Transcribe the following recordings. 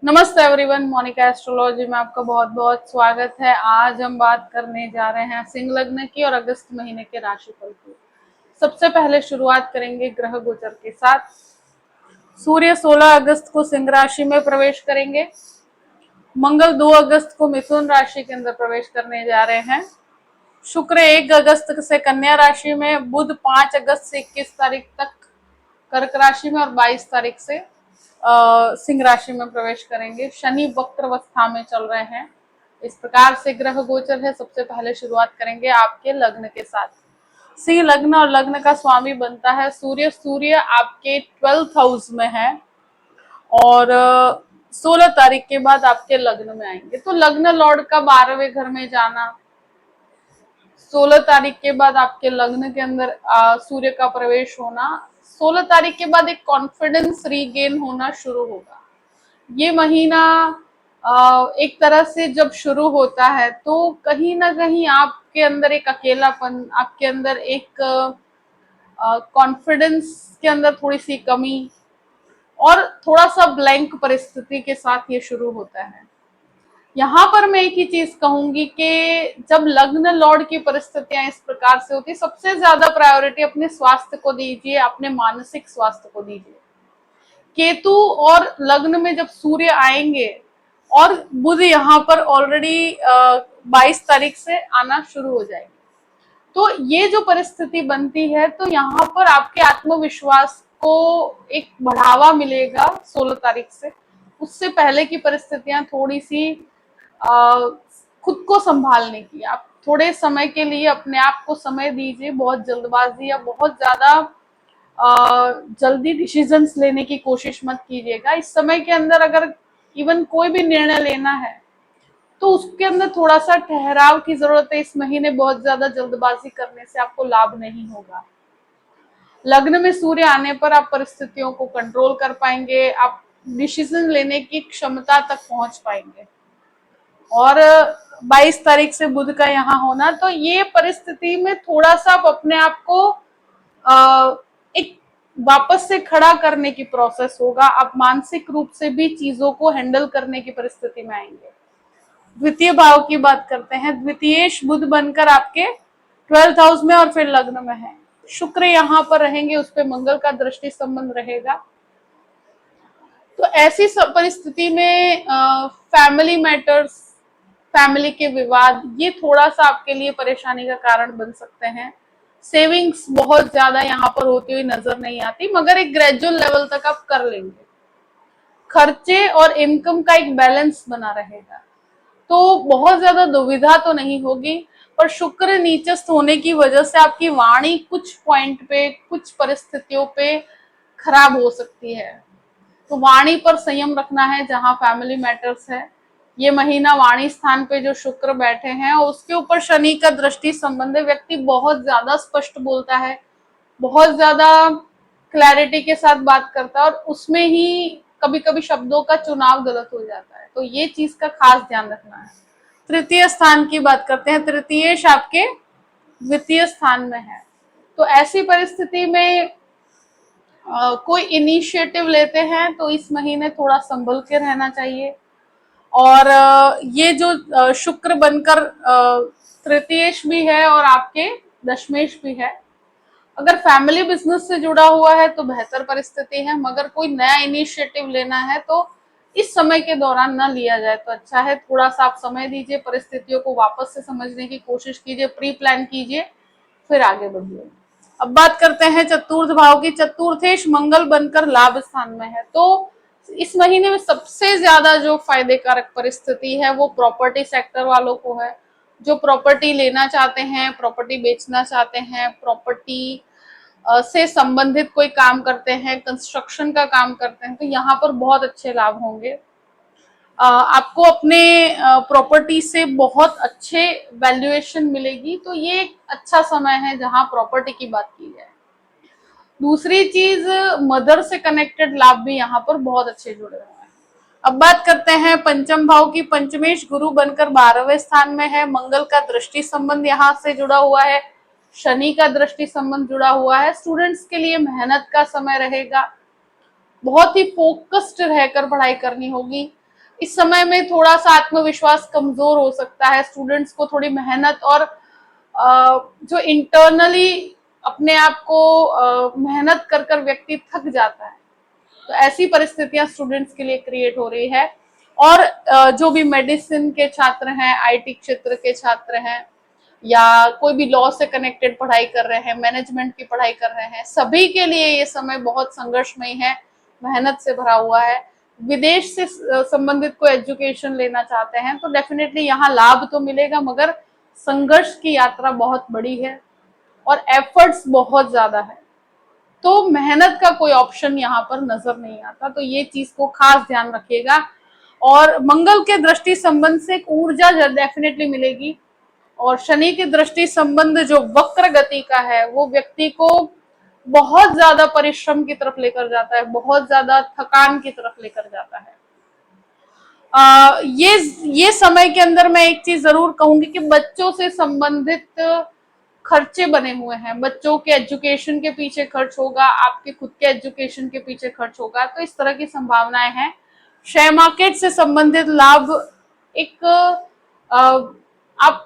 नमस्ते everyone, Monika astrology में आपका बहुत बहुत स्वागत है। आज हम बात करने जा रहे हैं सिंह लग्न की और अगस्त महीने के राशिफल की। सबसे पहले शुरुआत करेंगे ग्रह गोचर के साथ। सूर्य 16 अगस्त को सिंह राशि में प्रवेश करेंगे। मंगल 2 अगस्त को मिथुन राशि के अंदर प्रवेश करने जा रहे हैं। शुक्र 1 अगस्त से कन्या राशि में, बुध 5 अगस्त से 21 तारीख तक कर्क राशि में और 22 तारीख से सिंह राशि में प्रवेश करेंगे। शनि वक्र अवस्था में चल रहे हैं। इस प्रकार से ग्रह गोचर है। सबसे पहले शुरुआत करेंगे आपके लग्न के साथ। सिंह लग्न और लग्न का स्वामी बनता है सूर्य। सूर्य आपके 12th हाउस में है और 16 तारीख के बाद आपके लग्न में आएंगे। तो लग्न लॉर्ड का 12वें घर में जाना, 16 तारीख के बाद आपके लग्न के अंदर सूर्य का प्रवेश होना, 16 तारीख के बाद एक कॉन्फिडेंस रीगेन होना शुरू होगा। ये महीना एक तरह से जब शुरू होता है तो कहीं ना कहीं आपके अंदर एक अकेलापन, आपके अंदर एक कॉन्फिडेंस के अंदर थोड़ी सी कमी और थोड़ा सा ब्लैंक परिस्थिति के साथ ये शुरू होता है। यहाँ पर मैं एक ही चीज कहूंगी कि जब लग्न लॉर्ड की परिस्थितियां इस प्रकार से होती है, सबसे ज्यादा प्रायोरिटी अपने स्वास्थ्य को दीजिए, अपने मानसिक स्वास्थ्य को दीजिए। केतु और लग्न में जब सूर्य आएंगे और बुध यहाँ पर ऑलरेडी 22 तारीख से आना शुरू हो जाएंगे, तो ये जो परिस्थिति बनती है तो यहाँ पर आपके आत्मविश्वास को एक बढ़ावा मिलेगा 16 तारीख से। उससे पहले की परिस्थितियां थोड़ी सी खुद को संभालने की, आप थोड़े समय के लिए अपने आप को समय दीजिए। बहुत जल्दबाजी या बहुत ज्यादा जल्दी डिसीजंस लेने की कोशिश मत कीजिएगा। इस समय के अंदर अगर इवन कोई भी निर्णय लेना है तो उसके अंदर थोड़ा सा ठहराव की जरूरत है। इस महीने बहुत ज्यादा जल्दबाजी करने से आपको लाभ नहीं होगा। लग्न में सूर्य आने पर आप परिस्थितियों को कंट्रोल कर पाएंगे, आप डिसीजन लेने की क्षमता तक पहुंच पाएंगे। और 22 तारीख से बुध का यहाँ होना, तो ये परिस्थिति में थोड़ा सा आप अपने आप को एक वापस से खड़ा करने की प्रोसेस होगा। आप मानसिक रूप से भी चीजों को हैंडल करने की परिस्थिति में आएंगे। द्वितीय भाव की बात करते हैं। द्वितीयेश बुध बनकर आपके 12th हाउस में और फिर लग्न में है। शुक्र यहाँ पर रहेंगे, उस पर मंगल का दृष्टि संबंध रहेगा। तो ऐसी परिस्थिति में फैमिली मैटर्स, फैमिली के विवाद, ये थोड़ा सा आपके लिए परेशानी का कारण बन सकते हैं। सेविंग्स बहुत ज्यादा यहाँ पर होती हुई नजर नहीं आती, मगर एक ग्रेजुअल लेवल तक आप कर लेंगे। खर्चे और इनकम का एक बैलेंस बना रहेगा, तो बहुत ज्यादा दुविधा तो नहीं होगी। पर शुक्र नीचस्थ होने की वजह से आपकी वाणी कुछ पॉइंट पे, कुछ परिस्थितियों पे खराब हो सकती है। तो वाणी पर संयम रखना है। जहां फैमिली मैटर्स है, ये महीना वाणी स्थान पे जो शुक्र बैठे हैं और उसके ऊपर शनि का दृष्टि संबंध है। व्यक्ति बहुत ज्यादा स्पष्ट बोलता है, बहुत ज्यादा क्लैरिटी के साथ बात करता है और उसमें ही कभी कभी शब्दों का चुनाव गलत हो जाता है। तो ये चीज का खास ध्यान रखना है। तृतीय स्थान की बात करते हैं। तृतीयेश आपके द्वितीय स्थान में है, तो ऐसी परिस्थिति में कोई इनिशिएटिव लेते हैं तो इस महीने थोड़ा संभल के रहना चाहिए। और ये जो शुक्र बनकर तृतीयेश भी है और आपके दशमेश भी है, अगर फैमिली बिजनेस से जुड़ा हुआ है तो बेहतर परिस्थिति है, मगर कोई नया इनिशिएटिव लेना है तो इस समय के दौरान ना लिया जाए तो अच्छा है। थोड़ा सा आप समय दीजिए, परिस्थितियों को वापस से समझने की कोशिश कीजिए, प्री प्लान कीजिए, फिर आगे बढ़िए। अब बात करते हैं चतुर्थ भाव की। चतुर्थेश मंगल बनकर लाभ स्थान में है, तो इस महीने में सबसे ज्यादा जो फायदे कारक परिस्थिति है वो प्रॉपर्टी सेक्टर वालों को है। जो प्रॉपर्टी लेना चाहते हैं, प्रॉपर्टी बेचना चाहते हैं, प्रॉपर्टी से संबंधित कोई काम करते हैं, कंस्ट्रक्शन का काम करते हैं, तो यहाँ पर बहुत अच्छे लाभ होंगे। आपको अपने प्रॉपर्टी से बहुत अच्छे वैल्यूएशन मिलेगी। तो ये एक अच्छा समय है जहां प्रॉपर्टी की बात की जाए। दूसरी चीज, मदर से कनेक्टेड लाभ भी यहाँ पर बहुत अच्छे जुड़े हुए हैं। अब बात करते हैं पंचम भाव की। पंचमेश गुरु बनकर 12वें स्थान में है। मंगल का दृष्टि संबंध यहाँ से जुड़ा हुआ है, शनि का दृष्टि संबंध जुड़ा हुआ है। स्टूडेंट्स के लिए मेहनत का समय रहेगा, बहुत ही फोकस्ड रहकर पढ़ाई करनी होगी। इस समय में थोड़ा सा आत्मविश्वास कमजोर हो सकता है, स्टूडेंट्स को थोड़ी मेहनत और जो इंटरनली अपने आप को मेहनत कर कर व्यक्ति थक जाता है, तो ऐसी परिस्थितियां स्टूडेंट्स के लिए क्रिएट हो रही है। और जो भी मेडिसिन के छात्र हैं, आईटी क्षेत्र के छात्र हैं, या कोई भी लॉ से कनेक्टेड पढ़ाई कर रहे हैं, मैनेजमेंट की पढ़ाई कर रहे हैं, सभी के लिए ये समय बहुत संघर्षमय है, मेहनत से भरा हुआ है। विदेश से संबंधित कोई एजुकेशन लेना चाहते हैं तो डेफिनेटली यहाँ लाभ तो मिलेगा, मगर संघर्ष की यात्रा बहुत बड़ी है और एफर्ट्स बहुत ज्यादा है, तो मेहनत का कोई ऑप्शन यहाँ पर नजर नहीं आता। तो ये चीज को खास ध्यान रखिएगा। और मंगल के दृष्टि संबंध से एक ऊर्जा डेफिनेटली मिलेगी, और शनि की दृष्टि संबंध जो वक्र गति का है वो व्यक्ति को बहुत ज्यादा परिश्रम की तरफ लेकर जाता है, बहुत ज्यादा थकान की तरफ लेकर जाता है। ये समय के अंदर मैं एक चीज जरूर कहूंगी कि बच्चों से संबंधित खर्चे बने हुए हैं, बच्चों के एजुकेशन के पीछे खर्च होगा, आपके खुद के एजुकेशन के पीछे खर्च होगा, तो इस तरह की संभावनाएं हैं। शेयर मार्केट से संबंधित लाभ, एक आप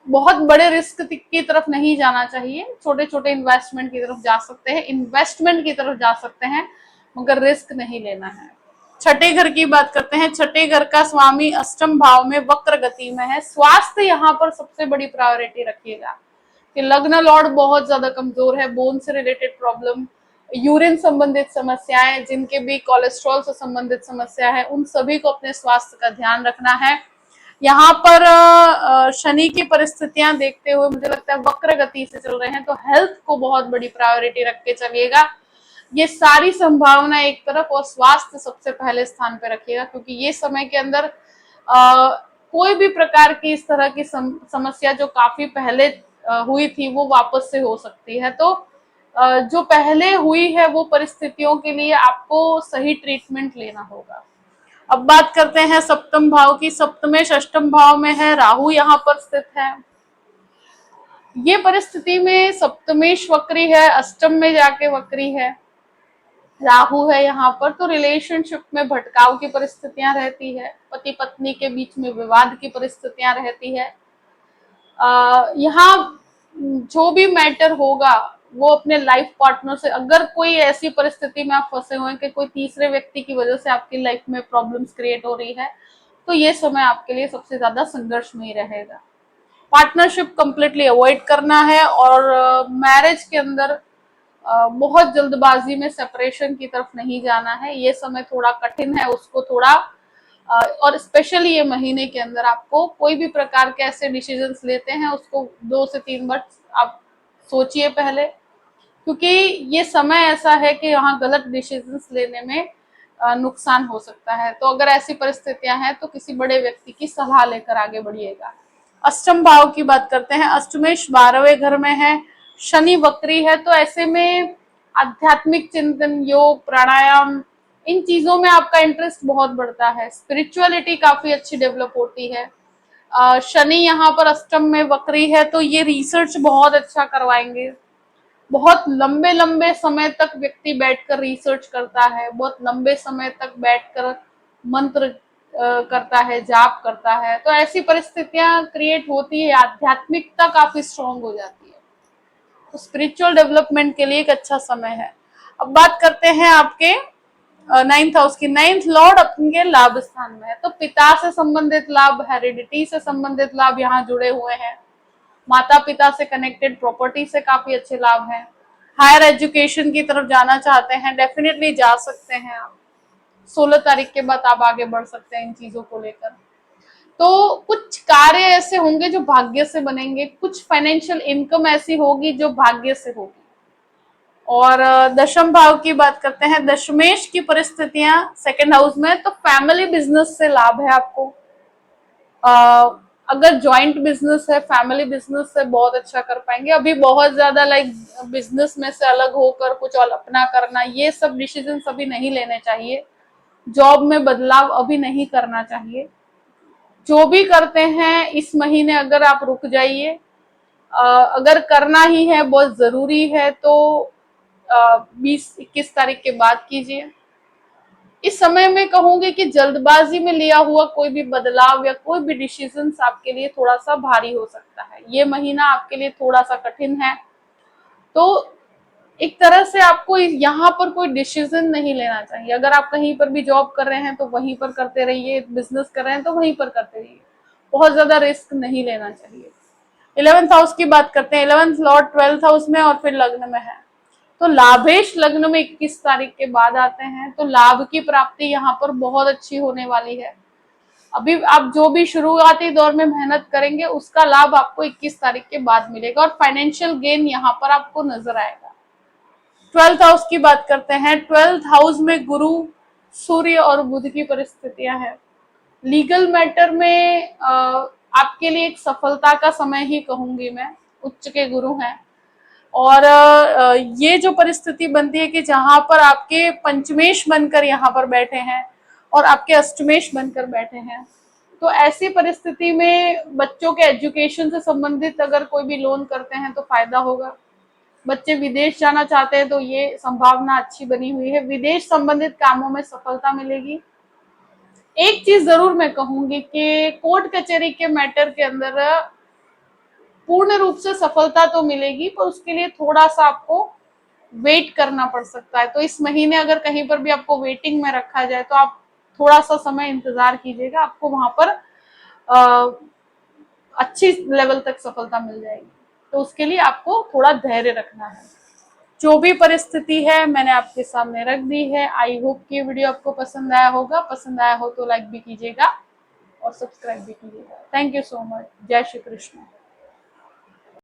बहुत बड़े रिस्क की तरफ नहीं जाना चाहिए, छोटे छोटे इन्वेस्टमेंट की तरफ जा सकते हैं, इन्वेस्टमेंट की तरफ जा सकते हैं, मगर रिस्क नहीं लेना है। छठे घर की बात करते हैं। छठे घर का स्वामी अष्टम भाव में वक्र गति में है। स्वास्थ्य यहाँ पर सबसे बड़ी प्रायोरिटी रखिएगा कि लग्न लॉर्ड बहुत ज्यादा कमजोर है, बोन से रिलेटेड प्रॉब्लम, यूरिन संबंधित समस्याएं, जिनके भी कोलेस्ट्रॉल से संबंधित समस्या है, उन सभी को अपने स्वास्थ्य का ध्यान रखना है। यहाँ पर शनि की परिस्थितियां देखते हुए मुझे लगता है वक्र गति से चल रहे हैं, तो हेल्थ को बहुत बड़ी प्रायोरिटी रख के चलिएगा। ये सारी संभावना एक तरफ, और स्वास्थ्य सबसे पहले स्थान पे रखिएगा, क्योंकि ये समय के अंदर कोई भी प्रकार की इस तरह की समस्या जो काफी पहले हुई थी वो वापस से हो सकती है। तो जो पहले हुई है वो परिस्थितियों के लिए आपको सही ट्रीटमेंट लेना होगा। अब बात करते हैं सप्तम भाव की। सप्तमेश अष्टम भाव में है, राहु यहाँ पर स्थित है। ये परिस्थिति में सप्तमेश वक्री है, अष्टम में जाके वक्री है, राहु है यहाँ पर, तो रिलेशनशिप में भटकाव की परिस्थितियां रहती है, पति पत्नी के बीच में विवाद की परिस्थितियां रहती है। यहाँ जो भी मैटर होगा वो अपने लाइफ पार्टनर से, अगर कोई ऐसी परिस्थिति में आप फंसे हुए हैं कि कोई तीसरे व्यक्ति की वजह से आपकी लाइफ में प्रॉब्लम्स क्रिएट हो रही है, तो ये समय आपके लिए सबसे ज्यादा संघर्षमय रहेगा। पार्टनरशिप कंप्लीटली अवॉइड करना है, और मैरिज के अंदर बहुत जल्दबाजी में सेपरेशन की तरफ नहीं जाना है। ये समय थोड़ा कठिन है, उसको थोड़ा और स्पेशली ये महीने के अंदर आपको कोई भी प्रकार के ऐसे डिसीजंस लेते हैं उसको 2 से 3 बार आप सोचिए पहले, क्योंकि ये समय ऐसा है कि यहाँ गलत डिसीजंस लेने में नुकसान हो सकता है। तो अगर ऐसी परिस्थितियां हैं तो किसी बड़े व्यक्ति की सलाह लेकर आगे बढ़िएगा। अष्टम भाव की बात करते हैं। अष्टमेश 12वें घर में है, शनि वक्री है, तो ऐसे में आध्यात्मिक चिंतन, योग, प्राणायाम, इन चीजों में आपका इंटरेस्ट बहुत बढ़ता है, स्पिरिचुअलिटी काफी अच्छी डेवलप होती है। शनि यहाँ पर अष्टम में वक्री है, तो ये रिसर्च बहुत अच्छा करवाएंगे। बहुत लंबे लंबे समय तक व्यक्ति बैठकर रिसर्च करता है, बहुत लंबे समय तक बैठकर मंत्र करता है, जाप करता है, तो ऐसी परिस्थितियां क्रिएट होती है, आध्यात्मिकता काफी स्ट्रांग हो जाती है, तो स्पिरिचुअल डेवलपमेंट के लिए एक अच्छा समय है। अब बात करते हैं आपके 9th हाउस की। 9th लॉर्ड अपने लाभ स्थान में है, तो पिता से संबंधित लाभ, हेरिडिटी से संबंधित लाभ यहाँ जुड़े हुए हैं। माता पिता से कनेक्टेड प्रॉपर्टी से काफी अच्छे लाभ हैं। हायर एजुकेशन की तरफ जाना चाहते हैं, डेफिनेटली जा सकते हैं आप। 16 तारीख के बाद आप आगे बढ़ सकते हैं इन चीजों को लेकर। तो कुछ कार्य ऐसे होंगे जो भाग्य से बनेंगे, कुछ फाइनेंशियल इनकम ऐसी होगी जो भाग्य से होगी। और दशम भाव की बात करते हैं। दशमेश की परिस्थितियां सेकंड हाउस में, तो फैमिली बिजनेस से लाभ है आपको। अगर जॉइंट बिजनेस है, फैमिली बिजनेस से बहुत अच्छा कर पाएंगे। अभी बहुत ज्यादा लाइक बिजनेस में से अलग होकर कुछ और अपना करना, ये सब डिसीजन अभी नहीं लेने चाहिए। जॉब में बदलाव अभी नहीं करना चाहिए। जो भी करते हैं इस महीने अगर आप रुक जाइए, अगर करना ही है, बहुत जरूरी है, तो 20-21 तारीख के बाद कीजिए। इस समय में कहूंगी कि जल्दबाजी में लिया हुआ कोई भी बदलाव या कोई भी डिसीजन आपके लिए थोड़ा सा भारी हो सकता है। ये महीना आपके लिए थोड़ा सा कठिन है, तो एक तरह से आपको यहाँ पर कोई डिसीजन नहीं लेना चाहिए। अगर आप कहीं पर भी जॉब कर रहे हैं तो वहीं पर करते रहिए, बिजनेस कर रहे हैं तो वहीं पर करते रहिए, बहुत ज्यादा रिस्क नहीं लेना चाहिए। 11th हाउस की बात करते हैं। 11th लॉर्ड 12th हाउस में और फिर लग्न में है, तो लाभेश लग्न में 21 तारीख के बाद आते हैं, तो लाभ की प्राप्ति यहाँ पर बहुत अच्छी होने वाली है। अभी आप जो भी शुरुआती दौर में मेहनत करेंगे उसका लाभ आपको 21 तारीख के बाद मिलेगा, और फाइनेंशियल गेन यहाँ पर आपको नजर आएगा। 12th हाउस की बात करते हैं। 12th हाउस में गुरु, सूर्य और बुध की परिस्थितियां हैं। लीगल मैटर में आपके लिए एक सफलता का समय ही कहूंगी मैं। उच्च के गुरु हैं, और ये जो परिस्थिति बनती है कि जहां पर आपके पंचमेश बनकर यहाँ पर बैठे हैं और आपके अष्टमेश बनकर बैठे हैं, तो ऐसी परिस्थिति में बच्चों के एजुकेशन से संबंधित अगर कोई भी लोन करते हैं तो फायदा होगा। बच्चे विदेश जाना चाहते हैं तो ये संभावना अच्छी बनी हुई है। विदेश संबंधित कामों में सफलता मिलेगी। एक चीज जरूर मैं कहूंगी कि कोर्ट कचहरी के मैटर के अंदर पूर्ण रूप से सफलता तो मिलेगी, पर उसके लिए थोड़ा सा आपको वेट करना पड़ सकता है। तो इस महीने अगर कहीं पर भी आपको वेटिंग में रखा जाए तो आप थोड़ा सा समय इंतजार कीजिएगा, आपको वहां पर अच्छी लेवल तक सफलता मिल जाएगी। तो उसके लिए आपको थोड़ा धैर्य रखना है। जो भी परिस्थिति है मैंने आपके सामने रख दी है। आई होप कि वीडियो आपको पसंद आया होगा। पसंद आया हो तो लाइक भी कीजिएगा और सब्सक्राइब भी कीजिएगा। Thank you so much. जय श्री कृष्ण।